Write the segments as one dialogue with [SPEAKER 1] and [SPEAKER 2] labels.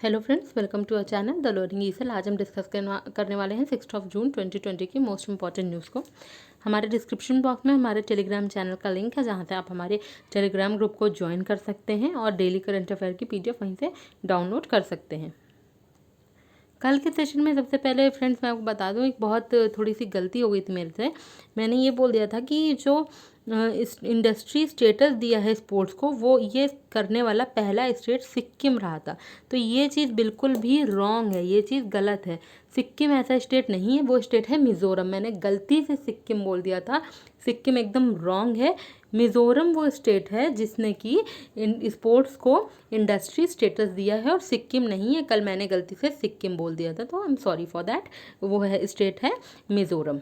[SPEAKER 1] Hello friends, welcome to our channel the learning easel. आज हम discuss करने वाले हैं 6 जून 2020 की मोस्ट इंपॉर्टेंट न्यूज़ को। हमारे डिस्क्रिप्शन बॉक्स में हमारे टेलीग्राम चैनल का लिंक है, जहां से आप हमारे टेलीग्राम ग्रुप को ज्वाइन कर सकते हैं और डेली करंट अफेयर की पीडीएफ वहीं से डाउनलोड कर सकते हैं। कल के सेशन में सबसे पहले फ्रेंड्स मैं आपको बता दूं, एक बहुत थोड़ी सी गलती हो गई थी मेरे से। मैंने ये बोल दिया था कि जो इस इंडस्ट्री स्टेटस दिया है स्पोर्ट्स को, वो ये करने वाला पहला स्टेट सिक्किम रहा था। तो ये चीज़ बिल्कुल भी रॉन्ग है, ये चीज़ गलत है। सिक्किम ऐसा स्टेट नहीं है, वो स्टेट है मिज़ोरम। मैंने गलती से सिक्किम बोल दिया था, सिक्किम एकदम रॉन्ग है। मिज़ोरम वो स्टेट है जिसने कि स्पोर्ट्स को इंडस्ट्री स्टेटस दिया है, और सिक्किम नहीं है। कल मैंने गलती से सिक्किम बोल दिया था, तो I am sorry for that. वो है स्टेट है मिज़ोरम।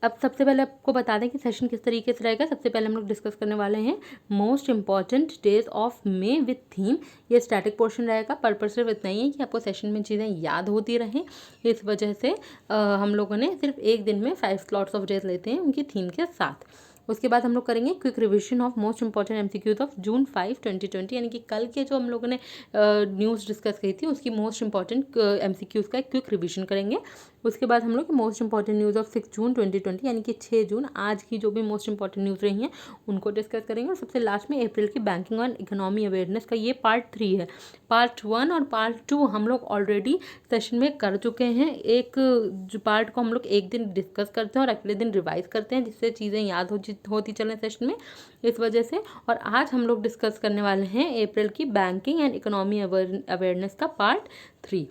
[SPEAKER 1] अब सबसे पहले आपको बता दें कि सेशन किस तरीके से रहेगा। सबसे पहले हम लोग डिस्कस करने वाले हैं most important days of May with theme. ये स्टैटिक पोर्शन रहेगा। पर्पस सिर्फ इतना ही है कि आपको सेशन में चीज़ें याद होती रहें। इस वजह से हम लोगों ने सिर्फ एक दिन में 5 स्लॉट्स ऑफ डेज लेते हैं उनकी थीम के साथ। उसके बाद हम लोग करेंगे quick revision of most important MCQs of June 5, 2020, यानी कि कल के जो हम लोगों ने न्यूज़ डिस्कस की थी उसकी मोस्ट इंपॉर्टेंट एमसीक्यूज का क्विक रिविजन करेंगे। उसके बाद हम लोग मोस्ट इंपॉर्टेंट न्यूज़ ऑफ 6 जून 2020 यानी कि 6 जून आज की जो भी मोस्ट इंपॉर्टेंट न्यूज़ रही हैं उनको डिस्कस करेंगे। और सबसे लास्ट में अप्रैल की बैंकिंग और इकोनॉमी अवेयरनेस का ये पार्ट 3 है। पार्ट 1 और पार्ट 2 हम लोग ऑलरेडी सेशन में कर चुके हैं। एक जो पार्ट को हम लोग एक दिन डिस्कस करते हैं और अगले दिन रिवाइज करते हैं, जिससे चीज़ें याद होती चलें सेशन में, इस वजह से। और आज हम लोग डिस्कस करने वाले हैं अप्रैल की बैंकिंग एंड इकोनॉमी अवेयरनेस का पार्ट 3।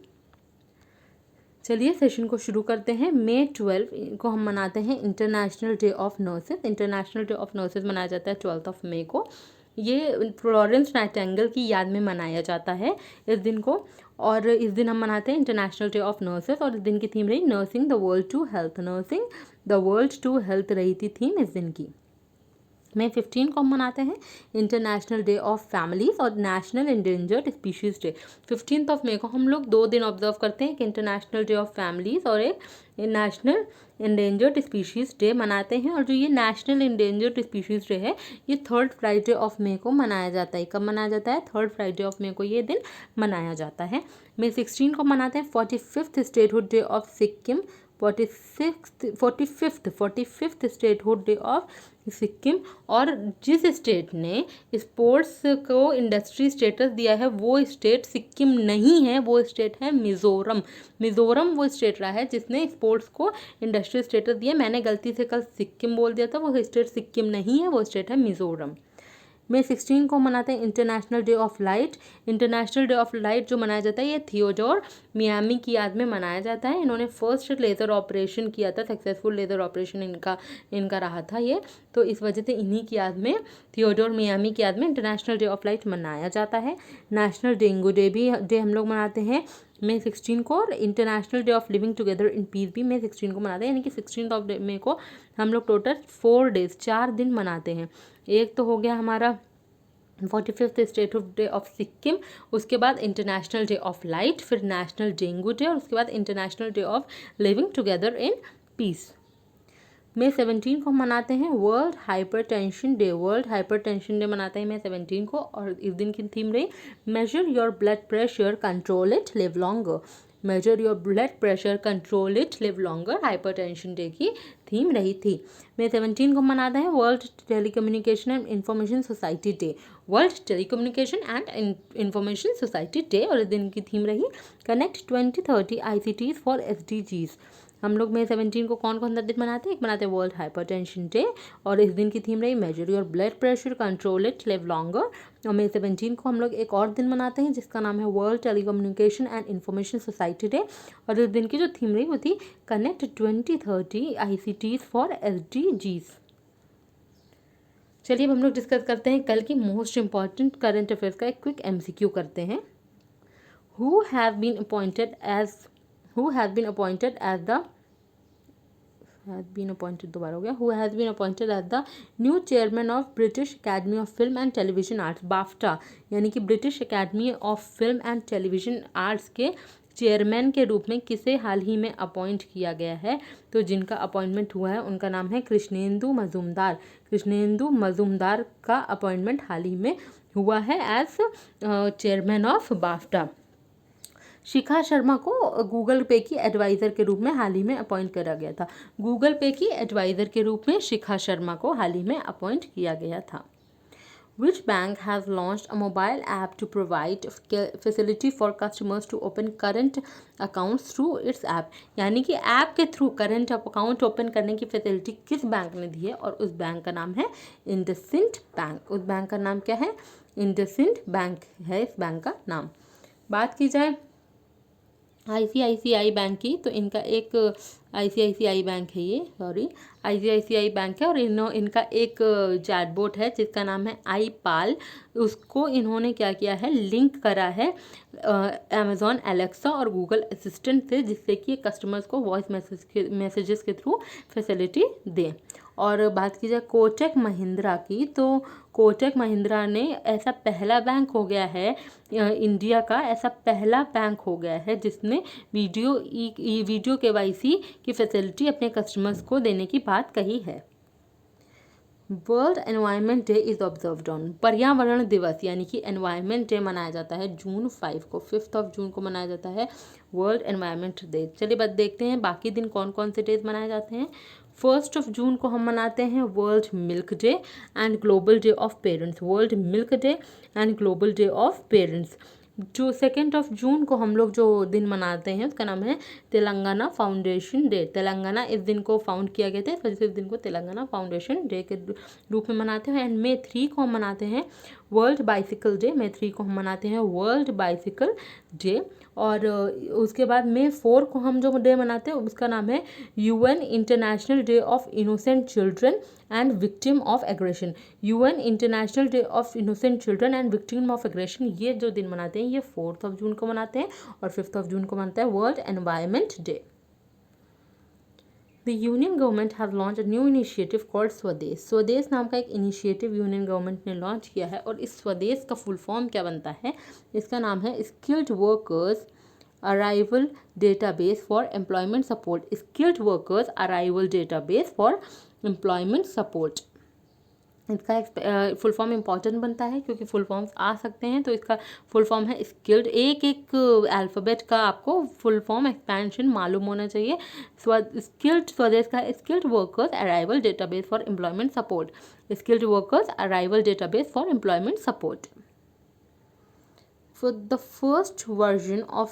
[SPEAKER 1] चलिए सेशन को शुरू करते हैं। May 12 को हम मनाते हैं international day of nurses. International day of nurses मनाया जाता है 12 मई को। ये फ्लोरेंस नाइटिंगेल की याद में मनाया जाता है इस दिन को। और इस दिन हम मनाते हैं इंटरनेशनल डे ऑफ नर्सेज। और इस दिन की थीम रही nursing the world to health. Nursing the world to health रही थी थीम इस दिन की। May 15 को हम मनाते हैं इंटरनेशनल डे ऑफ फैमिलीज और नेशनल इंडेंजर्ड स्पीशीज़ डे। 15 मई को हम लोग 2 दिन ऑब्जर्व करते हैं, एक इंटरनेशनल डे ऑफ फैमिलीज और एक नेशनल इंडेंजर्ड स्पीशीज़ डे मनाते हैं। और जो ये नेशनल इंडेंजर्ड स्पीशीज़ डे है, ये 3rd फ्राइडे ऑफ मई को मनाया जाता है। कब मनाया जाता है? 3rd फ्राइडे ऑफ मई को ये दिन मनाया जाता है। May 16 को मनाते हैं 45th statehood day of Sikkim. 45th statehood day of Sikkim. और जिस स्टेट ने स्पोर्ट्स को इंडस्ट्री स्टेटस दिया है वो स्टेट सिक्किम नहीं है, वो स्टेट है मिज़ोरम। मिज़ोरम वो स्टेट रहा है जिसने स्पोर्ट्स को इंडस्ट्री स्टेटस दिया। मैंने गलती से कल सिक्किम बोल दिया था, वो स्टेट सिक्किम नहीं है, वो स्टेट है मिज़ोरम। May 16 को मनाते हैं international day of light. International day of light जो मनाया जाता है ये थियोडोर मियामी की याद में मनाया जाता है। इन्होंने फर्स्ट लेज़र ऑपरेशन किया था, सक्सेसफुल लेज़र ऑपरेशन इनका रहा था ये। तो इस वजह से इन्हीं की याद में, थियोडोर मियामी की याद में इंटरनेशनल डे ऑफ लाइट मनाया जाता है। नेशनल डेंगू डे हम लोग मनाते हैं May 16 को। और international day of living together in peace भी May 16 को मनाते हैं, यानी कि 16 मई को हम लोग टोटल 4 डेज 4 दिन मनाते हैं। एक तो हो गया हमारा 45th statehood day of Sikkim, उसके बाद इंटरनेशनल डे ऑफ लाइट, फिर नेशनल डेंगू डे, और उसके बाद international day of living together in peace. May 17 को हम मनाते हैं world hypertension day. World hypertension day मनाते हैं May 17 को। और इस दिन की थीम रही major your blood pressure, control it, live longer. Major your blood pressure, control it, live longer hypertension day की थीम रही थी। May 17 को मनाते हैं world telecommunication and information society day. World telecommunication and information society day. और इस दिन की थीम रही कनेक्ट 2030 ICTs फॉर SDGs। हम लोग May 17 को कौन कौन सा दिन मनाते हैं? एक मनाते हैं वर्ल्ड हाइपरटेंशन डे, और इस दिन की थीम रही major your blood pressure, control it, live longer. और May 17 को हम लोग एक और दिन मनाते हैं जिसका नाम है world telecommunication and information society day. और इस दिन की जो थीम रही वो थी कनेक्ट 2030 ICTs फॉर SDGs। चलिए अब हम लोग डिस्कस करते हैं कल की मोस्ट इंपॉर्टेंट करंट अफेयर्स का एक क्विक MCQ करते हैं। Who have been appointed as Who has been appointed as the Who has been appointed as the new chairman of British Academy of Film and Television Arts, BAFTA, यानी कि British academy of film and television arts के chairman के रूप में किसे हाल ही में appoint किया गया है? तो जिनका अपॉइंटमेंट हुआ है उनका नाम है कृष्णेंदु मजूमदार। कृष्णेंदु मजूमदार का अपॉइंटमेंट हाल ही में हुआ है as chairman of BAFTA. Shikha Sharma को गूगल पे की एडवाइज़र के रूप में हाल ही में अपॉइंट करा गया था। गूगल पे की एडवाइज़र के रूप में शिखा शर्मा को हाल ही में अपॉइंट किया गया था। Which bank has launched a mobile app to provide facility for customers to open current accounts through its app? यानी कि ऐप के थ्रू करंट अकाउंट ओपन करने की फैसिलिटी किस बैंक ने दी है? और उस बैंक का नाम है इंडसइंड बैंक। उस बैंक का नाम क्या है? इंडसइंड बैंक है इस बैंक का नाम। बात की जाए ICICI बैंक की, तो इनका एक ICICI बैंक है, ये ICICI बैंक है और इनका एक चैटबॉट है जिसका नाम है iPal। उसको इन्होंने क्या किया है, लिंक करा है अमेज़ॉन एलेक्सा और गूगल असिस्टेंट से, जिससे कि कस्टमर्स को वॉइस मैसेजेस के थ्रू फैसिलिटी दें। और बात की जाए कोटक महिंद्रा की, तो कोटक महिंद्रा ने ऐसा पहला बैंक हो गया है इंडिया का, ऐसा पहला बैंक हो गया है जिसने वीडियो KYC की फैसिलिटी अपने कस्टमर्स को देने की बात कही है। World environment day is observed on. पर्यावरण दिवस यानी कि एनवायरनमेंट डे मनाया जाता है जून 5 को, 5 जून को मनाया जाता है वर्ल्ड एनवायरनमेंट डे। चलिए बात देखते हैं बाकी दिन कौन कौन से डेज मनाए जाते हैं। 1 जून को हम मनाते हैं world milk day and global day of parents. World milk day and global day of parents. जो 2 जून को हम लोग जो दिन मनाते हैं उसका नाम है तेलंगाना फाउंडेशन डे। तेलंगाना इस दिन को फाउंड किया गया था, इस वजह से इस दिन को तेलंगाना फाउंडेशन डे के रूप में मनाते हैं। एंड May 3 को हम मनाते हैं वर्ल्ड बाइसिकल डे। May 3 को हम मनाते हैं वर्ल्ड बाइसिकल डे। और उसके बाद May 4 को हम जो डे मनाते हैं उसका नाम है UN international day of innocent children and victim of aggression. UN international day of innocent children and victim of aggression, ये जो दिन मनाते हैं ये 4 जून को मनाते हैं। और 5 जून को मनाता है world environment day. The union government has launched a new initiative called स्वदेश। स्वदेश नाम का एक इनिशिएटिव यूनियन गवर्नमेंट ने लॉन्च किया है और इस स्वदेश का फुल फॉर्म क्या बनता है? इसका नाम है skilled workers arrival database for employment support. Skilled workers arrival database for employment support. इसका एक फुल फॉर्म इंपॉर्टेंट बनता है क्योंकि फुल फॉर्म्स आ सकते हैं, तो इसका फुल फॉर्म है स्किल्ड। एक अल्फ़ाबेट का आपको फुल फॉर्म एक्सपेंशन मालूम होना चाहिए। स्किल्ड स्वदेश का skilled workers arrival database for employment support. Skilled workers arrival database for employment support. For the first version of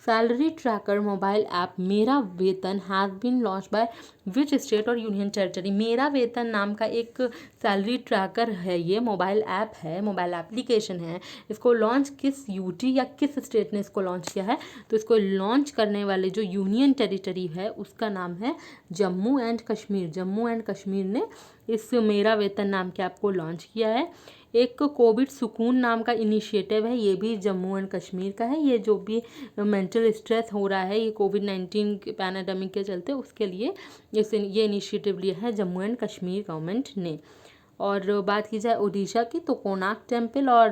[SPEAKER 1] salary tracker mobile app Mera Vetan has been launch by which state और union territory. Mera Vetan नाम का एक salary tracker है, ये mobile app है, mobile application है। इसको launch किस यूटी या किस स्टेट ने इसको लॉन्च किया है? तो इसको लॉन्च करने वाले जो यूनियन टेरिटरी है उसका नाम है जम्मू एंड कश्मीर। जम्मू एंड कश्मीर ने इस मेरा वेतन नाम के ऐप को लॉन्च किया है। एक कोविड सुकून नाम का इनिशिएटिव है, ये भी जम्मू एंड कश्मीर का है। ये जो भी मेंटल स्ट्रेस हो रहा है ये कोविड-19 पैंडेमिक के चलते, उसके लिए ये इनिशिएटिव लिया है जम्मू एंड कश्मीर गवर्नमेंट ने। और बात की जाए उड़ीसा की, तो कोणार्क टेम्पल और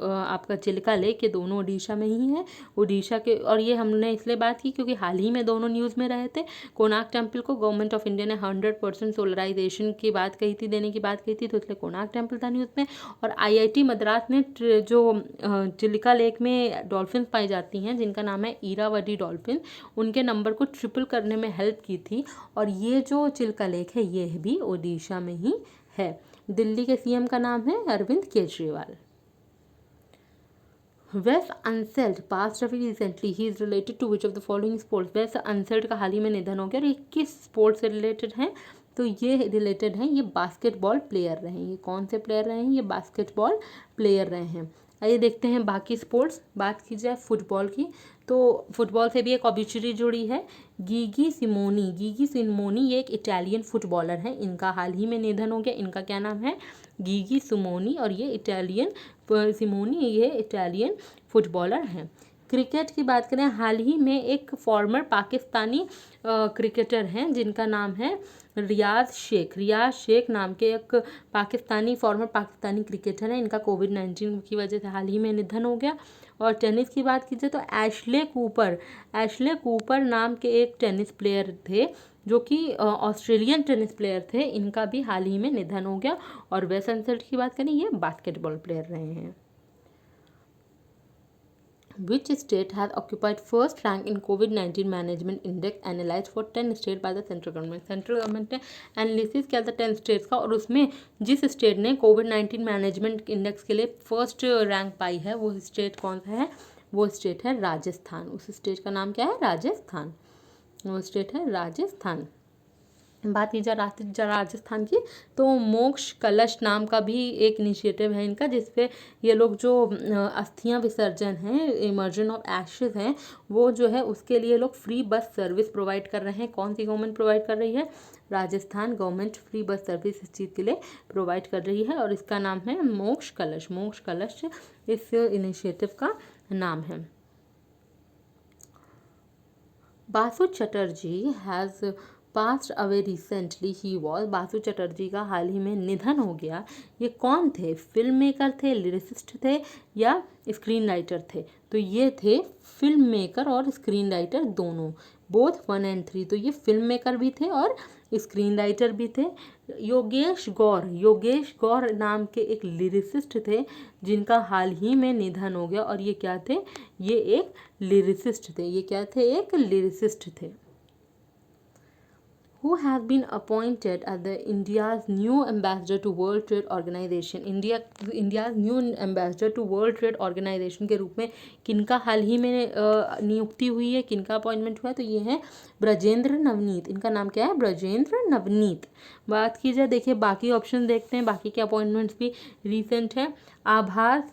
[SPEAKER 1] आपका चिल्का लेक, ये दोनों उड़ीसा में ही है। उड़ीसा के, और ये हमने इसलिए बात की क्योंकि हाल ही में दोनों न्यूज़ में रहे थे। कोणार्क टेम्पल को गवर्नमेंट ऑफ इंडिया ने 100% सोलराइजेशन की बात कही थी, देने की बात कही थी, तो इसलिए कोणार्क टेम्पल था न्यूज़ में। और IIT मद्रास ने जो चिल्का लेक में डॉल्फिन पाई जाती हैं जिनका नाम है ईरावदी डॉल्फिन, उनके नंबर को ट्रिपल करने में हेल्प की थी। और ये जो चिल्का लेक है ये भी उड़ीसा में ही है। दिल्ली के CM का नाम है Arvind Kejriwal. Wes Unseld passed away recently, he is related to which of the following sports. Wes Unseld का हाल ही में निधन हो गया और ये किस स्पोर्ट्स से रिलेटेड हैं? तो ये रिलेटेड हैं, ये बास्केटबॉल प्लेयर रहे हैं। ये कौन से प्लेयर रहे हैं? ये बास्केटबॉल प्लेयर रहे हैं। आइए देखते हैं बाकी स्पोर्ट्स। बात की जाए फुटबॉल की, तो फुटबॉल से भी एक ऑब्ituary जुड़ी है। गीगी सिमोनी ये एक इटालियन फुटबॉलर हैं, इनका हाल ही में निधन हो गया। इनका क्या नाम है? गीगी सिमोनी, और ये इटालियन फुटबॉलर हैं। क्रिकेट की बात करें, हाल ही में एक फॉर्मर पाकिस्तानी क्रिकेटर हैं जिनका नाम है रियाज शेख नाम के एक फॉर्मर पाकिस्तानी क्रिकेटर हैं। इनका कोविड-19 की वजह से हाल ही में निधन हो गया। और टेनिस की बात कीजिए तो एशले कूपर नाम के एक टेनिस प्लेयर थे जो कि ऑस्ट्रेलियन टेनिस प्लेयर थे, इनका भी हाल ही में निधन हो गया। और वेस एंसल्ट की बात करें, ये बास्केटबॉल प्लेयर रहे हैं। Which state has occupied first rank in COVID-19 management index analyzed for 10 states by the central government? Central government ने एनालिसिस किया था 10 स्टेट्स का, और उसमें जिस स्टेट ने कोविड-19 मैनेजमेंट इंडेक्स के लिए फर्स्ट रैंक पाई है वो स्टेट कौन सा है? वो स्टेट है राजस्थान। उस स्टेट का नाम क्या है? राजस्थान। वो स्टेट है राजस्थान। बात की जाए राजस्थान की, तो मोक्ष कलश नाम का भी एक इनिशिएटिव है इनका, जिसपे ये लोग जो अस्थियां विसर्जन हैं, इमर्जन ऑफ एशेज हैं, वो जो है उसके लिए लोग फ्री बस सर्विस प्रोवाइड कर रहे हैं। कौन सी गवर्नमेंट प्रोवाइड कर रही है? Rajasthan government free bus service इस चीज़ के लिए प्रोवाइड कर रही है, और इसका नाम है मोक्ष कलश। मोक्ष कलश इस इनिशिएटिव का नाम है। Basu Chatterjee has past away recently. Basu Chatterjee का हाल ही में निधन हो गया। ये कौन थे? फिल्म मेकर थे, लिरिसिस्ट थे, या स्क्रीन राइटर थे? तो ये थे फिल्म मेकर और स्क्रीन राइटर दोनों, बोथ 1 and 3। तो ये फिल्म मेकर भी थे और स्क्रीन राइटर भी थे। योगेश गौर नाम के एक लिरिसिस्ट थे जिनका हाल ही में निधन हो गया, और ये क्या थे? ये एक लिरिसिस्ट थे। ये क्या थे? एक लिरिसिस्ट थे। Who has been appointed as the India's new ambassador to World Trade Organization? India's new ambassador to World Trade Organization के रूप में किनका हाल ही में नियुक्ति हुई है, किनका अपॉइंटमेंट हुआ है? तो ये है ब्रजेंद्र नवनीत। इनका नाम क्या है? ब्रजेंद्र नवनीत। बात की जाए, देखिए बाकी ऑप्शन देखते हैं, बाकी के अपॉइंटमेंट्स भी रिसेंट हैं। आभास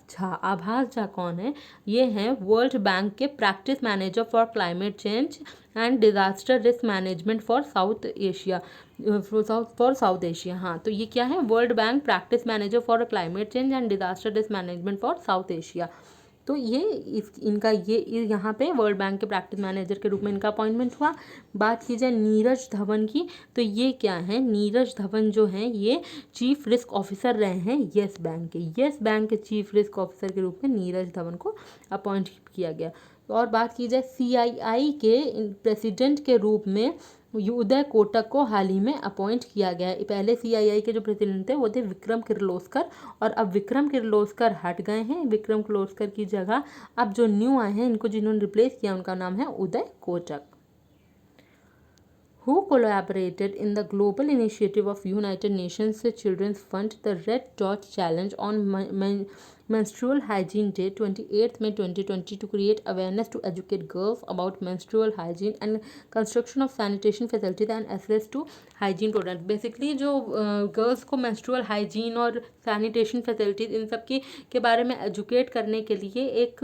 [SPEAKER 1] झा कौन है? ये हैं वर्ल्ड बैंक के practice manager for climate change and disaster risk management for south Asia. हाँ, तो ये क्या है? World bank practice manager for climate change and disaster risk management for south Asia. तो ये इनका यहाँ पे वर्ल्ड बैंक के प्रैक्टिस मैनेजर के रूप में इनका अपॉइंटमेंट हुआ। बात की जाए नीरज धवन की, तो ये क्या है? नीरज धवन जो हैं ये चीफ रिस्क ऑफिसर रहे हैं येस बैंक के चीफ रिस्क ऑफिसर के रूप में नीरज धवन को अपॉइंट किया गया। और बात की जाए CII के प्रेसिडेंट के रूप में उदय कोटक को हाल ही में अपॉइंट किया गया है। पहले CII के जो प्रेसिडेंट थे वो थे विक्रम किर्लोस्कर, और अब विक्रम किर्लोस्कर हट गए हैं। विक्रम किर्लोस्कर की जगह अब जो न्यू आए हैं, इनको जिन्होंने रिप्लेस किया, उनका नाम है Uday Kotak. Who collaborated in the global initiative of United Nations Children's Fund, the Red Dot Challenge, on Menstrual Hygiene Day 28 May 2020 to create awareness to educate girls about menstrual hygiene and construction of sanitation facilities and access to hygiene products? Basically जो girls को menstrual hygiene और sanitation facilities इन सब के बारे में educate करने के लिए एक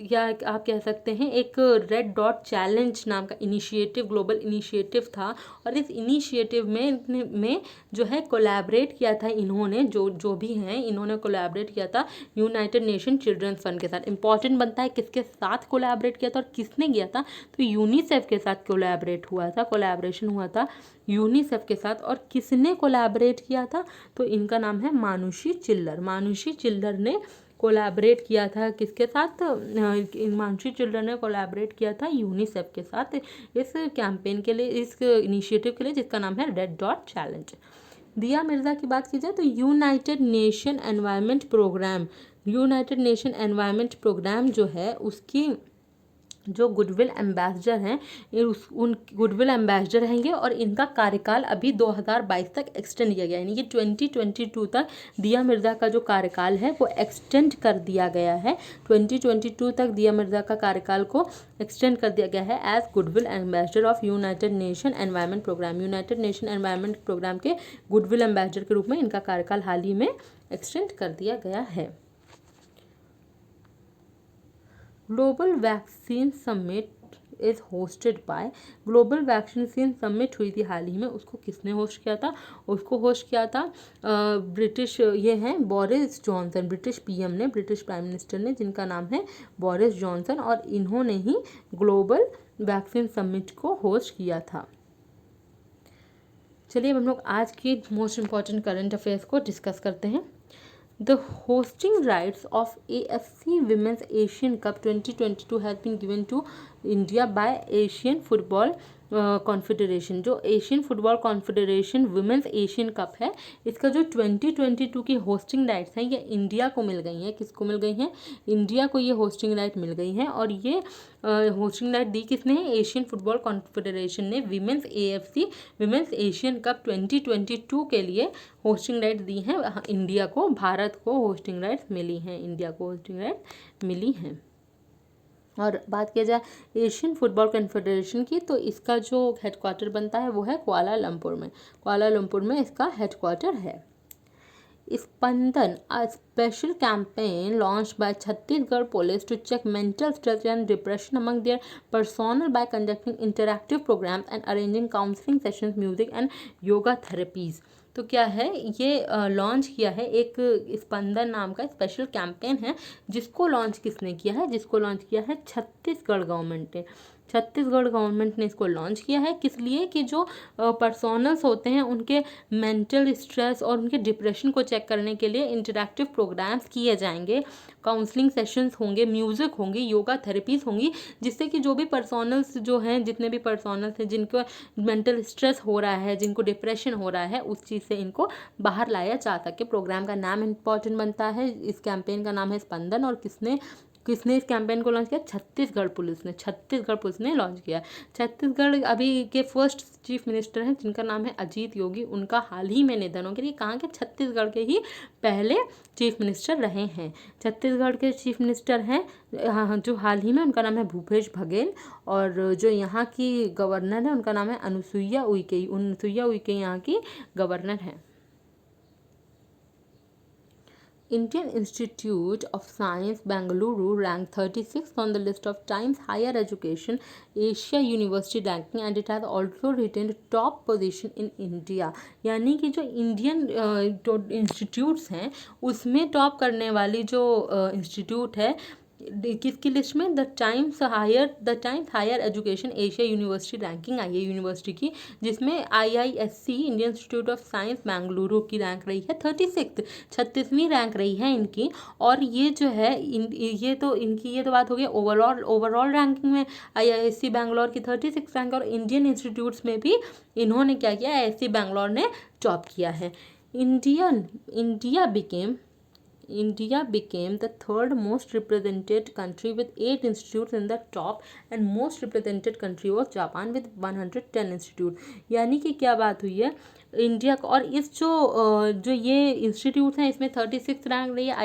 [SPEAKER 1] या आप कह सकते हैं एक रेड डॉट चैलेंज नाम का इनिशिएटिव, ग्लोबल इनिशिएटिव था। और इस इनिशिएटिव में जो है कोलैबोरेट किया था इन्होंने, जो भी हैं, इन्होंने कोलैबोरेट किया था यूनाइटेड नेशन चिल्ड्रंस फंड के साथ। इंपॉर्टेंट बनता है किसके साथ कोलैबोरेट किया था और किसने किया था? तो यूनिसेफ के साथ कोलैबोरेशन हुआ था यूनिसेफ के साथ। और किसने कोलैबोरेट किया था? तो इनका नाम है मानुषी चिल्लर ने कोलैबोरेट किया था। किसके साथ? मानुषी चिल्लर ने कोलैबोरेट किया था यूनिसेफ के साथ इस कैंपेन के लिए, इस इनिशिएटिव के लिए, जिसका नाम है रेड डॉट चैलेंज। दिया मिर्जा की बात की जाए तो यूनाइटेड नेशन एनवायरनमेंट प्रोग्राम जो है उसकी जो गुडविल एम्बेसडर हैं, उन गुडविल एम्बेसडर रहेंगे, और इनका कार्यकाल अभी 2022 तक एक्सटेंड किया गया है। यानी कि 2022 तक दिया मिर्जा का जो कार्यकाल है वो एक्सटेंड कर दिया गया है। 2022 तक दिया मिर्जा का कार्यकाल को एक्सटेंड कर दिया गया है as goodwill ambassador of United Nation Environment Programme. United Nation Environment Programme के गुडविल एम्बेसडर के रूप में इनका कार्यकाल हाल ही में एक्सटेंड कर दिया गया है। Global vaccine summit is hosted by. Global vaccine summit हुई थी हाल ही में, उसको किसने होस्ट किया था? उसको होस्ट किया था ब्रिटिश, ये हैं Boris Johnson, British prime minister ने, जिनका नाम है बोरिस जॉनसन, और इन्होंने ही ग्लोबल वैक्सीन समिट को होस्ट किया था। चलिए अब हम लोग आज की मोस्ट इम्पॉर्टेंट करंट अफेयर्स को डिस्कस करते हैं। The hosting rights of AFC Women's Asian Cup 2022 has been given to India by Asian Football confederation. जो Asian football confederation women's Asian cup है, इसका जो 2022 की होस्टिंग राइट्स हैं ये इंडिया को मिल गई हैं। किसको मिल गई हैं? इंडिया को ये होस्टिंग राइट मिल गई हैं। और ये होस्टिंग राइट दी किसने है? एशियन फुटबॉल कॉन्फेडरेशन ने women's AFC women's Asian cup 2022 के लिए होस्टिंग राइट दी हैं इंडिया को। भारत को होस्टिंग राइट्स मिली हैं, इंडिया को होस्टिंग राइट मिली हैं। और बात किया जाए एशियन फुटबॉल कॉन्फेडरेशन की, तो इसका जो हेडक्वार्टर बनता है वो है कुआलालंपुर में। कुआलालंपुर में इसका हेडक्वार्टर है। स्पंदन, a special campaign launched by Chhattisgarh Police to check mental stress and depression among their personnel by conducting interactive programs and arranging counseling sessions, music and yoga therapies। तो क्या है ये launch किया है एक स्पंदन नाम का स्पेशल कैंपेन है, जिसको लॉन्च किसने किया है? जिसको लॉन्च किया है छत्तीसगढ़ गवर्नमेंट ने। छत्तीसगढ़ गवर्नमेंट ने इसको लॉन्च किया है। किस लिए? कि जो पर्सोनल्स होते हैं उनके मेंटल स्ट्रेस और उनके डिप्रेशन को चेक करने के लिए इंटरैक्टिव प्रोग्राम्स किए जाएंगे, काउंसलिंग सेशंस होंगे, म्यूज़िक होंगी, योगा थेरेपीज़ होंगी, जिससे कि जो भी पर्सोनल्स जो हैं, जितने भी पर्सोनल्स हैं जिनको मेंटल स्ट्रेस हो रहा है, जिनको डिप्रेशन हो रहा है, उस चीज़ से इनको बाहर लाया जा सके। प्रोग्राम का नाम इम्पॉर्टेंट बनता है। इस कैंपेन का नाम है स्पंदन। और किसने किसने इस कैंपेन को लॉन्च किया? छत्तीसगढ़ पुलिस ने। छत्तीसगढ़ पुलिस ने लॉन्च किया। छत्तीसगढ़ अभी के फर्स्ट चीफ मिनिस्टर हैं जिनका नाम है अजीत योगी। उनका हाल ही में निधन हो गया। ये कहाँ के? छत्तीसगढ़ के ही पहले चीफ मिनिस्टर रहे हैं। छत्तीसगढ़ के चीफ मिनिस्टर हैं जो हाल ही में, उनका नाम है भूपेश बघेल। और जो यहाँ की गवर्नर है उनका नाम है अनुसुईया उइके। अनुसुईया उइके यहाँ की गवर्नर हैं। Indian Institute of Science Bangalore ranked 36th on the list of Times Higher Education Asia University ranking and it has also retained top position in India। यानी कि जो इंडियन इंस्टीट्यूट्स हैं उसमें टॉप करने वाली जो इंस्टीट्यूट है किसकी लिस्ट में? The Times higher education Asia university ranking आई है यूनिवर्सिटी की, जिसमें IISC Indian institute of science Bengaluru की रैंक रही है 36th, 36वीं रैंक रही है इनकी। और ये जो है ये तो बात हो गई ओवरऑल रैंकिंग में IISC बैंगलोर की 36 रैंक। और इंडियन इंस्टीट्यूट्स में भी इन्होंने क्या किया? IISC बैंगलोर ने टॉप किया है। India became the third most represented country with 8 institutes in the top and most represented country was Japan with 110 institute। यानी कि क्या बात हुई है इंडिया को। और इस जो ये इंस्टीट्यूट हैं इसमें 36 रैंक रही है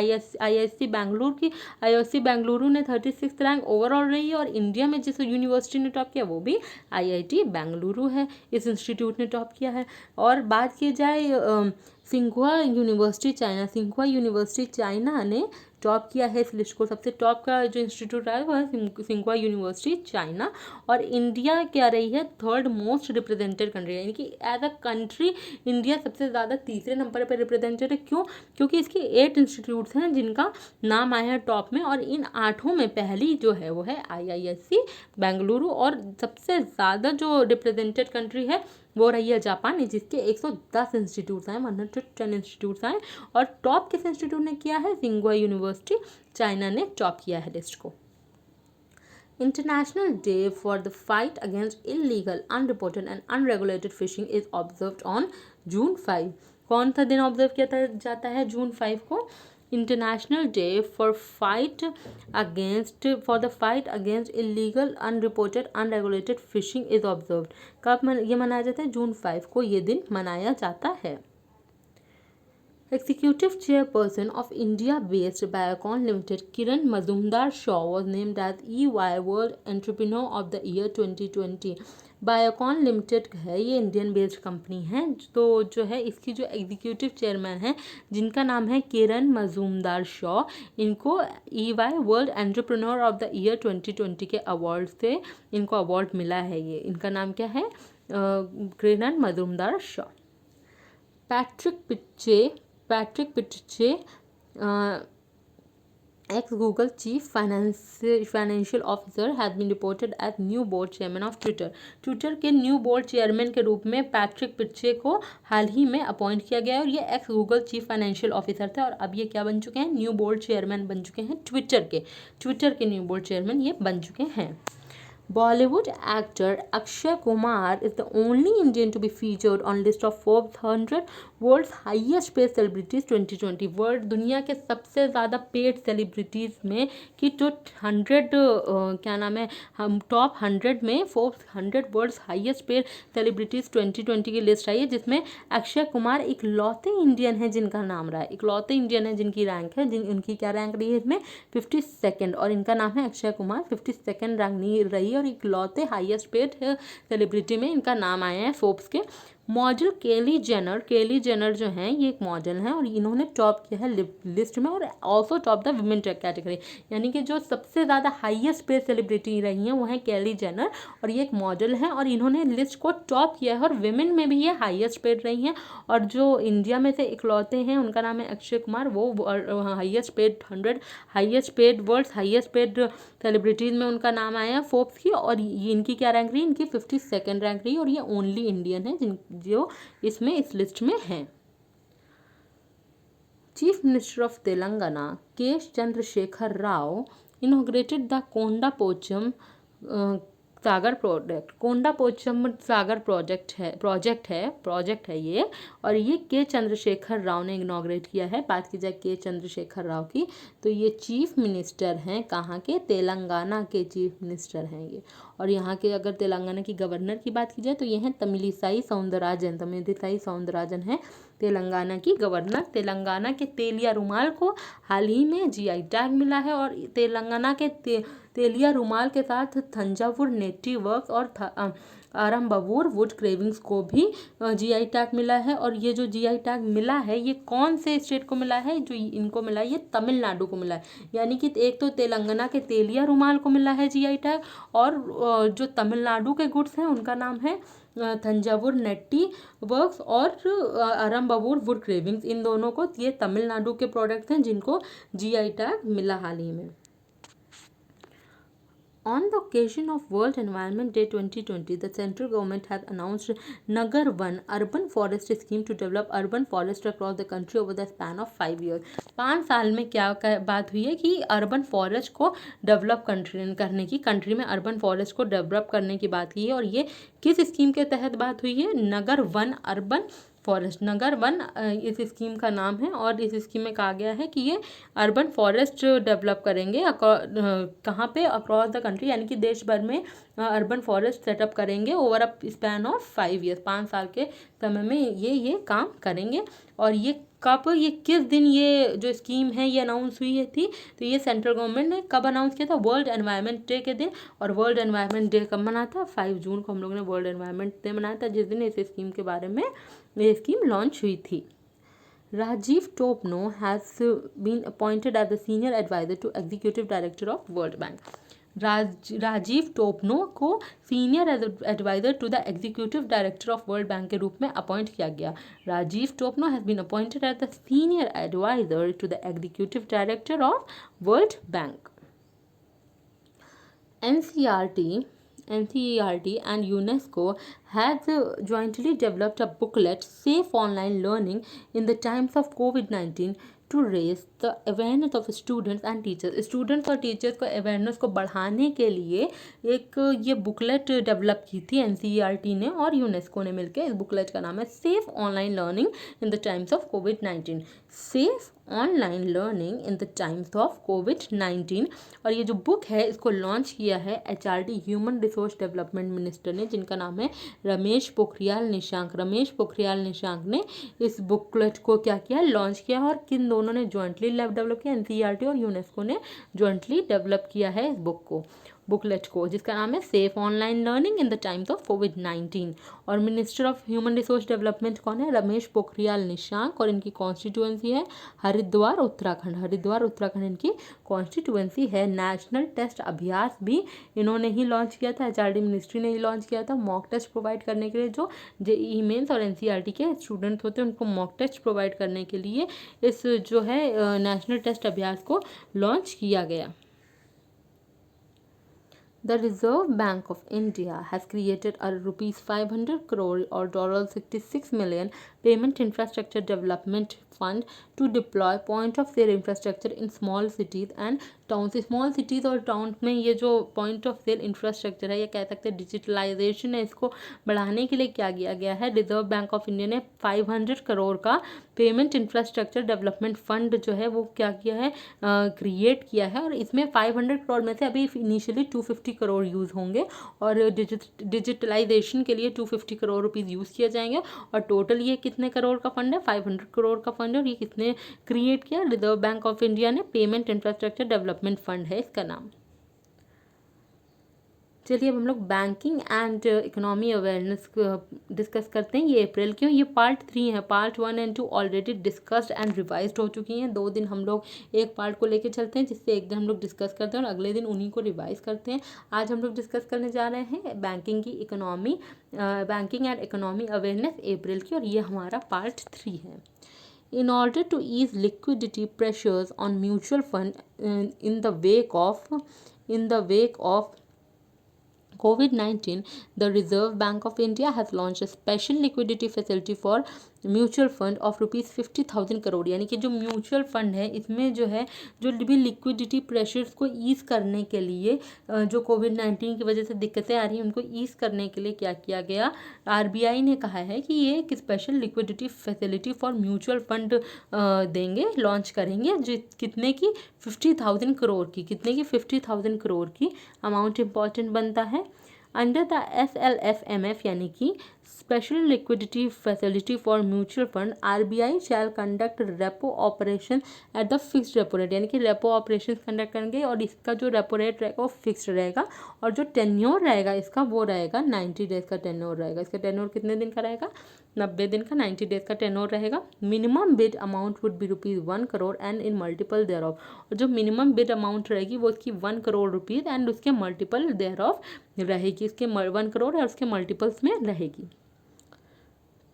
[SPEAKER 1] IISC बेंगलुरु की। IISC बेंगलुरु ने 36 रैंक ओवरऑल रही है। और इंडिया में जिस यूनिवर्सिटी ने टॉप किया वो भी IIT बेंगलुरु है, इस इंस्टीट्यूट ने टॉप किया है। और बात की जाए सिंघुआ यूनिवर्सिटी चाइना ने टॉप किया है इस लिस्ट को। सबसे टॉप का जो इंस्टीट्यूट रहा है वो है सिंघुआ यूनिवर्सिटी चाइना। और इंडिया क्या रही है? थर्ड मोस्ट रिप्रेजेंटेड कंट्री, यानी कि एज अ कंट्री इंडिया सबसे ज़्यादा तीसरे नंबर पर रिप्रेजेंटेड है। क्यों? क्योंकि इसकी 8 इंस्टीट्यूट्स हैं जिनका नाम आया है टॉप में। और इन 8 में पहली जो है वो है IISC बेंगलुरु। और सबसे ज़्यादा जो रिप्रेजेंटेड कंट्री है वो रही है जापान, जिसके 110 इंस्टीट्यूट्स हैं, 110 इंस्टीट्यूट्स हैं। और टॉप किस इंस्टीट्यूट ने किया है? सिंघुआ यूनिवर्सिटी चाइना ने टॉप किया है लिस्ट को। International day for the fight against illegal, unreported and unregulated fishing is observed on June 5। कौन सा दिन ऑब्जर्व किया जाता है June 5 को? International day for the fight against illegal, unreported, unregulated fishing is observed. कब ये मनाया जाता है? June 5 को ये दिन मनाया जाता है। Executive Chairperson of India-based Biocon Limited, Kiran Mazumdar-Shaw, was named as EY World Entrepreneur of the Year 2020। Biocon limited है, ये इंडियन बेस्ड कंपनी है। तो जो है इसकी जो एग्जीक्यूटिव चेयरमैन है जिनका नाम है किरण मजूमदार शॉ, इनको EY world entrepreneur of the year 2020 के अवार्ड से इनको अवार्ड मिला है। ये इनका नाम क्या है? किरण मजूमदार शॉ। पैट्रिक पिट्चे Ex Google chief financial officer has been reported as new board chairman of Twitter. Twitter के न्यू बोर्ड चेयरमैन के रूप में पैट्रिक पिच्चे को हाल ही में अपॉइंट किया गया है और ये x Google chief financial officer थे और अब ये क्या बन चुके हैं, न्यू बोर्ड चेयरमैन बन चुके हैं ट्विटर के न्यू बोर्ड चेयरमैन ये बन चुके हैं। Bollywood actor Akshay Kumar is the only Indian to be featured on list of Forbes 100 World's Highest Paid Celebrities 2020। World दुनिया के सबसे ज़्यादा पेड सेलिब्रिटीज़ में कि जो 100 क्या नाम है, हम टॉप 100 में Forbes 100 world's highest paid celebrities 2020 की लिस्ट आई है, जिसमें अक्षय कुमार इकलौते इंडियन है जिनका नाम रहा है, इकलौते इंडियन है जिनकी रैंक है, उनकी क्या रैंक रही है इसमें 52nd, और इनका नाम है अक्षय कुमार। 52nd रैंक रही है और इकलौते हाईएस्ट पेड सेलिब्रिटी में इनका नाम आया है फोर्ब्स के। मॉडल केली जेनर जो हैं ये एक मॉडल हैं और इन्होंने टॉप किया है लिस्ट में और also top the women category, यानी कि जो सबसे ज़्यादा हाईएस्ट पेड सेलिब्रिटी रही हैं वो हैं केली जेनर और ये एक मॉडल हैं और इन्होंने लिस्ट को टॉप किया है और विमेन में भी ये हाईएस्ट पेड रही हैं। और जो इंडिया में से इकलौते हैं उनका नाम है अक्षय कुमार, वो highest paid 100 highest paid world's highest paid celebrities में उनका नाम आया है फोर्ब्स की और ये इनकी क्या रैंक रही, इनकी 52nd रैंक रही और ये ओनली इंडियन है जो इसमें इस लिस्ट में हैं। Chief minister of Telangana K Chandrashekar Rao inaugurated the Kondapochamma Sagar project है ये और ये के चंद्रशेखर राव ने इनॉग्रेट किया है। बात की जाए के चंद्रशेखर राव की तो ये चीफ मिनिस्टर हैं, कहाँ के, तेलंगाना के चीफ मिनिस्टर हैं ये। और यहाँ के अगर तेलंगाना की गवर्नर की बात की जाए तो ये हैं तमिलिसाई सौंदरराजन हैं तेलंगाना की गवर्नर। तेलंगाना के तेलिया रुमाल को हाल ही में जीआई टैग मिला है और तेलंगाना के तेलिया रुमाल के साथ थंजावुर नेटिव वर्क्स और आरंबवूर वुड क्रेविंग्स को भी जीआई टैग मिला है। और ये जो जीआई टैग मिला है ये कौन से स्टेट को मिला है, जो इनको मिला है ये तमिलनाडु को मिला है। यानी कि एक तो तेलंगाना के तेलिया रुमाल को मिला है जीआई टैग और जो तमिलनाडु के गुड्स हैं उनका नाम है थंजावुर नेट्टी वर्क्स और आरंबवूर वुड क्रेविंग्स, इन दोनों को, ये तमिलनाडु के प्रोडक्ट्स हैं जिनको जीआई टैग मिला हाल ही में। On the occasion of World Environment Day 2020, the central government has announced Nagar One urban forest scheme to develop urban forest across the country over the span of 5 years। 5 साल में क्या बात हुई है कि urban forest को develop करने की, कंट्री में अर्बन फॉरेस्ट को डेवलप करने की बात की है। और ये किस स्कीम के तहत बात हुई है, नगर वन अर्बन फॉरेस्ट, नगर वन इस स्कीम का नाम है और इस स्कीम में कहा गया है कि ये अर्बन फॉरेस्ट डेवलप करेंगे कहाँ पे, अक्रॉस द कंट्री, यानी कि देश भर में अर्बन फॉरेस्ट सेटअप करेंगे over a span of 5 years, 5 साल के समय में ये काम करेंगे। और ये कब, ये किस दिन ये जो स्कीम है ये अनाउंस हुई थी, तो ये सेंट्रल गवर्नमेंट ने कब अनाउंस किया था, वर्ल्ड एनवायरनमेंट डे के दिन। और वर्ल्ड एनवायरनमेंट डे कब मना था, 5 जून को हम लोगों ने वर्ल्ड एनवायरनमेंट डे मनाया था, जिस दिन इस स्कीम के बारे में ये स्कीम लॉन्च हुई थी। Rajiv Topno has been appointed as the senior advisor to executive director of World Bank। Rajiv Topno को senior adviser to the executive director of World Bank के रूप में अपॉइंट किया गया। Rajiv Topno has been appointed as the senior adviser to the executive director of World Bank. NCERT and UNESCO has jointly developed a booklet, Safe Online Learning in the Times of COVID-19, to raise the awareness of students and teachers। Students और teachers को awareness को बढ़ाने के लिए एक ये booklet develop की थी NCERT ने और यूनेस्को ने मिलकर। इस बुकलेट का नाम है safe online learning in the times of कोविड-19, safe online learning in the times of कोविड-19। और ये जो बुक है इसको लॉन्च किया है HRD human resource development minister ने, जिनका नाम है रमेश पोखरियाल निशांक ने इस बुकलेट को क्या किया, लॉन्च किया। और किन दोनों ने ज्वाइंटली डेवलप किया, NCERT और यूनेस्को ने ज्वाइंटली डेवलप किया है इस बुक को। बुकलेट को, जिसका नाम है safe online learning in the times of कोविड-19। और minister of human resource development कौन है? रमेश पोखरियाल निशंक, और इनकी कॉन्स्टिट्यूएंसी है हरिद्वार उत्तराखंड। हरिद्वार उत्तराखंड इनकी कॉन्स्टिट्यूएंसी है। नेशनल टेस्ट अभ्यास भी इन्होंने ही लॉन्च किया था, एचआरडी मिनिस्ट्री ने ही लॉन्च किया था, मॉक टेस्ट प्रोवाइड करने के लिए। जो जेईई मेंस और एनसीईआरटी के स्टूडेंट होते हैं उनको मॉक टेस्ट प्रोवाइड करने के लिए इस जो है नेशनल टेस्ट अभ्यास को लॉन्च किया गया। The Reserve Bank of India has created a rupees 500 crore or $66 million payment infrastructure development fund to deploy point of sale infrastructure in small cities and towns। Small cities और town में ये जो point of cell infrastructure है, ये कह सकते हैं digitalisation है, इसको बढ़ाने के लिए क्या किया गया है? रिजर्व बैंक ऑफ इंडिया ने 500 करोड़ का पेमेंट इंफ्रास्ट्रक्चर डेवलपमेंट फंड जो है वो क्या किया है? क्रिएट किया है। और इसमें 500 करोड़ में से अभी इनिशियली 250 करोड़ यूज़ होंगे और डिजिटलाइजेशन के लिए 250 करोड़ रुपीज़ यूज़ किए जाएंगे। और टोटल ये कितने करोड़ का फंड है? 500 करोड़ का फंड है। और ये किसने क्रिएट किया? रिजर्व बैंक ऑफ इंडिया ने। पेमेंट इंफ्रास्ट्रक्चर डेवलपमेंट फंड है इसका नाम। चलिए अब हम लोग banking and economy awareness discuss करते हैं। ये अप्रैल क्यों? ये पार्ट 3 है। Part 1 and 2 already discussed and revised हो चुकी हैं। 2 दिन हम लोग एक पार्ट को लेके चलते हैं, जिससे एक दिन हम लोग डिस्कस करते हैं और अगले दिन उन्हीं को रिवाइज करते हैं। आज हम लोग डिस्कस करने जा रहे हैं बैंकिंग एंड इकोनॉमी अवेयरनेस अप्रैल की, और ये हमारा पार्ट 3 है। In order to ease liquidity pressures on mutual fund in the wake of COVID-19, the Reserve Bank of India has launched a special liquidity facility for mutual fund of ₹50,000 crore. यानी कि जो mutual fund है इसमें जो है जो भी liquidity pressures को ईज़ करने के लिए, जो कोविड-19 की वजह से दिक्कतें आ रही हैं उनको ईज़ करने के लिए क्या किया गया? आरबीआई ने कहा है कि ये एक special liquidity facility for mutual fund देंगे, लॉन्च करेंगे। जो कितने की? 50,000 करोड़ की। कितने की? 50,000 करोड़ की अमाउंट इंपॉर्टेंट बनता है। अंडर द SLFMF यानी कि special liquidity facility for mutual fund, RBI shall conduct repo operation at the fixed repo rate. यानी कि रेपो ऑपरेशन कंडक्ट करेंगे और इसका जो रेपो रेट रहेगा वो फिक्स्ड रहेगा, और जो टेन्योर रहेगा इसका वो रहेगा 90 डेज का टेन्योर रहेगा। इसका टेन्योर कितने दिन का रहेगा? 90 दिन का। 90 डेज का टेन्योर रहेगा। Minimum bid amount would be ₹1 crore and in multiple thereof. और जो मिनिमम बिड अमाउंट रहेगी वो इसकी 1 करोड़ रुपीज़ एंड उसके मल्टीपल देयर ऑफ रहेगी। इसके 1 करोड़ और उसके मल्टीपल्स में रहेगी।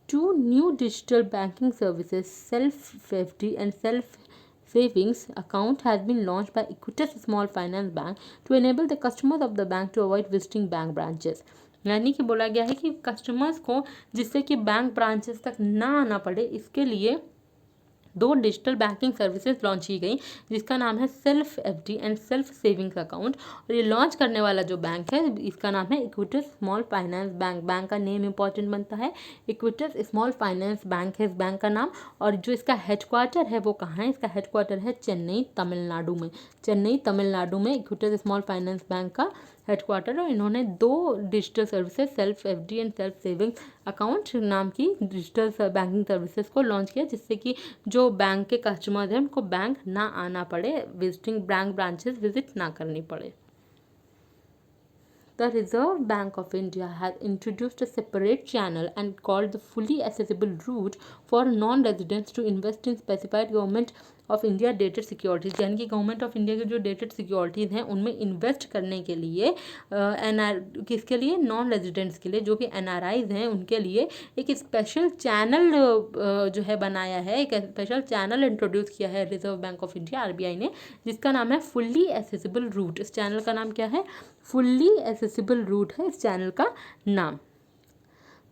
[SPEAKER 1] 2 new digital banking services, Self-FD and Self-Savings account, has been launched by Equitas Small Finance Bank to enable the customers of the bank to avoid visiting bank branches। यानी कि बोला गया है कि कस्टमर्स को जिससे कि बैंक ब्रांचेस तक ना आना पड़े, इसके लिए 2 डिजिटल बैंकिंग सर्विसेज लॉन्च की गई, जिसका नाम है self FD and self savings account. और ये लॉन्च करने वाला जो बैंक है इसका नाम है Equitas small Finance bank. Bank का नेम इंपॉर्टेंट बनता है, इक्विटस स्मॉल फाइनेंस बैंक है इस बैंक का नाम। और जो इसका हेडक्वार्टर है वो कहाँ है? इसका हेडक्वार्टर है चेन्नई, तमिलनाडु में। चेन्नई, तमिलनाडु में इक्विटस स्मॉल फाइनेंस बैंक का हेडक्वार्टर। और इन्होंने 2 digital services, self FD and self savings account नाम की डिजिटल बैंकिंग सर्विसेज को लॉन्च किया, जिससे कि जो बैंक के कस्टमर्स हैं उनको बैंक ना आना पड़े, विजिटिंग बैंक ब्रांचेस विजिट ना करनी पड़े। The Reserve Bank of India has introduced a separate channel and called the fully accessible route for non-residents to invest in specified government of India dated securities. यानी कि government of India की जो dated securities हैं उनमें invest करने के लिए किसके लिए? नॉन रेजिडेंट्स के लिए, जो कि NRIs हैं उनके लिए एक स्पेशल चैनल जो है बनाया है, एक स्पेशल चैनल इंट्रोड्यूस किया है reserve bank of India RBI ने, जिसका नाम है फुल्ली एसेसिबल रूट। इस चैनल का नाम क्या है? फुल्ली एसेसिबल रूट है इस चैनल का नाम।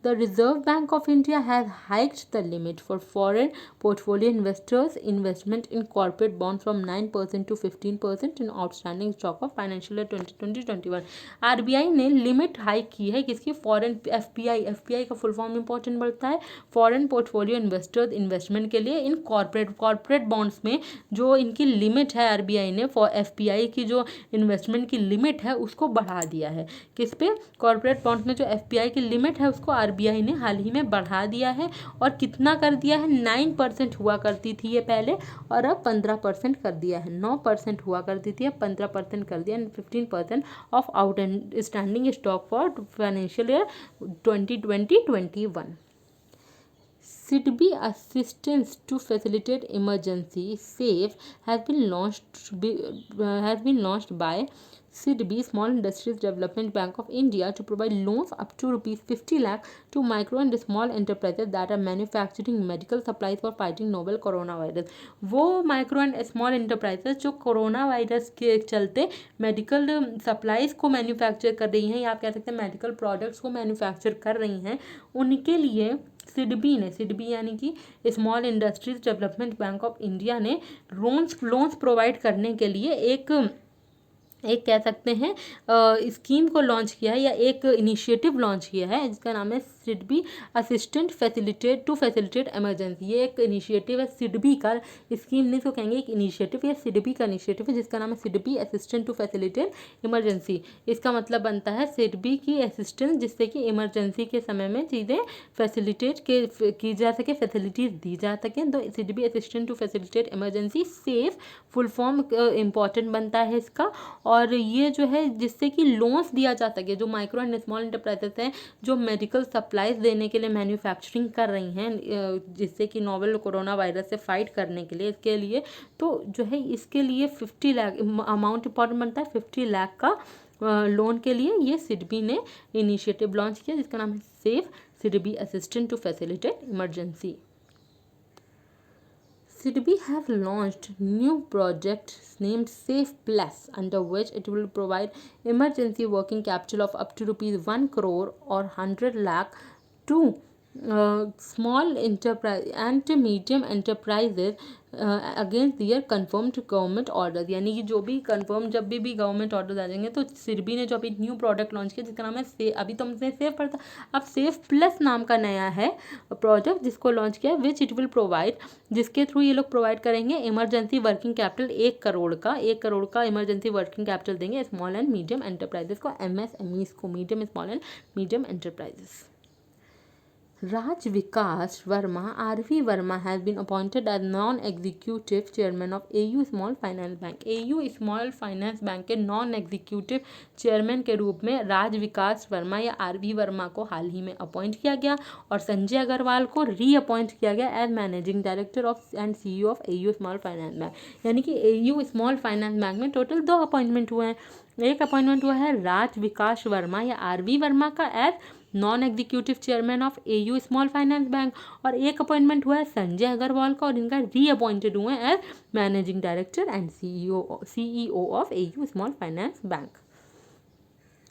[SPEAKER 1] The Reserve Bank of India has hiked the limit for foreign portfolio investors' investment in corporate bonds from 9% to 15% in outstanding stock of financial year 2020-21। RBI ने limit hike की है किसकी? Foreign FPI का full form important बढ़ता है, foreign portfolio investors investment के लिए in corporate bonds में जो इनकी लिमिट है आरबीआई ने फॉर एफपीआई की जो इन्वेस्टमेंट की लिमिट है उसको बढ़ा दिया है। किस पे? कॉर्पोरेट बॉन्ड्स में जो एफपीआई की लिमिट है उसको RBI ने हाल ही में बढ़ा दिया है। और कितना कर दिया है? 9% हुआ करती थी ये पहले, और अब 15% कर दिया है। 9% हुआ करती थी, अब 15% कर दिया। 15% of outstanding stock for financial year 2020-21। SIDBI assistance to facilitate emergency SAFE has been launched by SIDBI, Small Industries Development Bank of India, to provide loans up to ₹50 lakh to micro and small enterprises that are manufacturing medical supplies for fighting novel coronavirus। वो micro and small enterprises जो corona virus के चलते medical supplies को manufacture कर रही हैं, या आप कह सकते हैं मेडिकल प्रोडक्ट्स को मैन्युफैक्चर कर रही हैं, उनके लिए सिडबी यानी कि small industries development bank of India ने लोन्स प्रोवाइड करने के लिए एक कह सकते हैं स्कीम को लॉन्च किया है, या एक इनिशिएटिव लॉन्च किया है, जिसका नाम है SIDBI assistant to facilitate emergency. ये एक इनिशिएटिव है सिडबी का, स्कीम नहीं इसको कहेंगे, एक इनिशिएटिव, ये सिडबी का इनिशिएटिव है जिसका नाम है SIDBI assistant to facilitate emergency. इसका मतलब बनता है सिडबी की असिस्टेंस, जिससे कि इमरजेंसी के समय में चीज़ें फैसिलिटेट की जा सके, फैसिलिटीज़ दी जा सकें। तो SIDBI assistant to facilitate emergency SAFE full form important बनता है इसका। और ये जो है जिससे कि लोन्स दिया जा सके, जो माइक्रो एंड स्मॉल इंटरप्राइजेस हैं जो मेडिकल सप्लाईज देने के लिए मैन्युफैक्चरिंग कर रही हैं, जिससे कि नोवेल कोरोना वायरस से फाइट करने के लिए, इसके लिए तो जो है इसके लिए 50 लाख अमाउंट इंपॉर्टेंट बनता है। 50 लाख का लोन के लिए ये सिडबी ने इनिशिएटिव लॉन्च किया, जिसका नाम है SAFE SIDBI assistant to facilitate emergency. SIDBI has launched new project named Safe Plus, under which it will provide emergency working capital of up to ₹1 crore or 100 lakh to small enterprise and medium enterprises against their confirmed government order. यानी कि जो भी confirm जब भी government order आ जाएंगे, तो सिडबी ने जो अभी न्यू प्रोडक्ट लॉन्च किया जिसका नाम है अभी तो हमने सेफ पढ़ा था, अब सेफ प्लस नाम का नया है प्रोजेक्ट जिसको लॉन्च किया, विच इट विल प्रोवाइड, जिसके थ्रू ये लोग प्रोवाइड करेंगे इमरजेंसी वर्किंग कैपिटल 1 करोड़ का इमरजेंसी वर्किंग कैपिटल देंगे स्मॉल एंड मीडियम एंटरप्राइजेस को, MSMEs को, medium small and medium enterprises. Raj Vikas Verma, R.V. Verma, has been appointed as non-executive chairman of AU Small Finance Bank। AU Small Finance Bank के non-executive chairman के रूप में राज विकास वर्मा या R.V. Verma को हाल ही में appoint किया गया, और संजय अग्रवाल को रीअपॉइंट किया गया as managing director of and CEO ऑफ AU स्मॉल फाइनेंस बैंक। यानी कि AU स्मॉल फाइनेंस बैंक में टोटल 2 अपॉइंटमेंट हुए हैं। एक अपॉइंटमेंट हुआ है राज विकास वर्मा या R.V. वर्मा का as non executive chairman of AU Small Finance Bank, और एक अपॉइंटमेंट हुआ है संजय अग्रवाल का, और इनका रीअपॉइंटेड हुए as managing director and CEO ऑफ AU Small Finance Bank.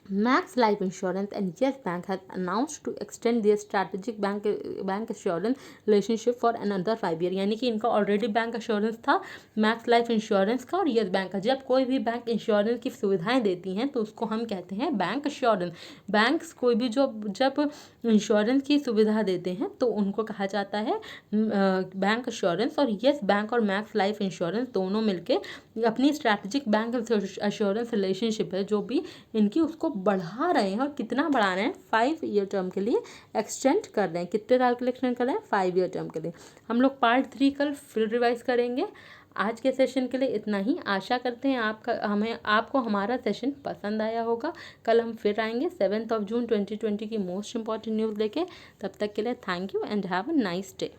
[SPEAKER 1] Max Life Insurance and Yes Bank has announced to extend their strategic bank assurance relationship for another 5 year। यानी कि इनका ऑलरेडी बैंक एश्योरेंस था max life insurance का और yes bank का। जब कोई भी बैंक इंश्योरेंस की सुविधाएं देती हैं तो उसको हम कहते हैं बैंक एश्योरेंस। बैंक्स कोई भी जब इंश्योरेंस की सुविधा देते हैं तो उनको कहा जाता है बैंक एश्योरेंस। और येस बैंक और मैक्स लाइफ इंश्योरेंस दोनों मिलके अपनी स्ट्रैटेजिक बैंक एश्योरेंस रिलेशनशिप है जो भी इनकी उसको बढ़ा रहे हैं। और कितना बढ़ा रहे हैं? 5 ईयर टर्म के लिए एक्सटेंड कर रहे हैं। कितने साल के लिए एक्सटेंड कर रहे हैं? 5 ईयर टर्म के लिए। हम लोग पार्ट 3 कल फिर रिवाइज करेंगे। आज के सेशन के लिए इतना ही। आशा करते हैं आपको हमारा सेशन पसंद आया होगा। कल हम फिर आएंगे 7 जून 2020 की मोस्ट इंपॉर्टेंट न्यूज़ लेके। तब तक के लिए thank you and have a nice day.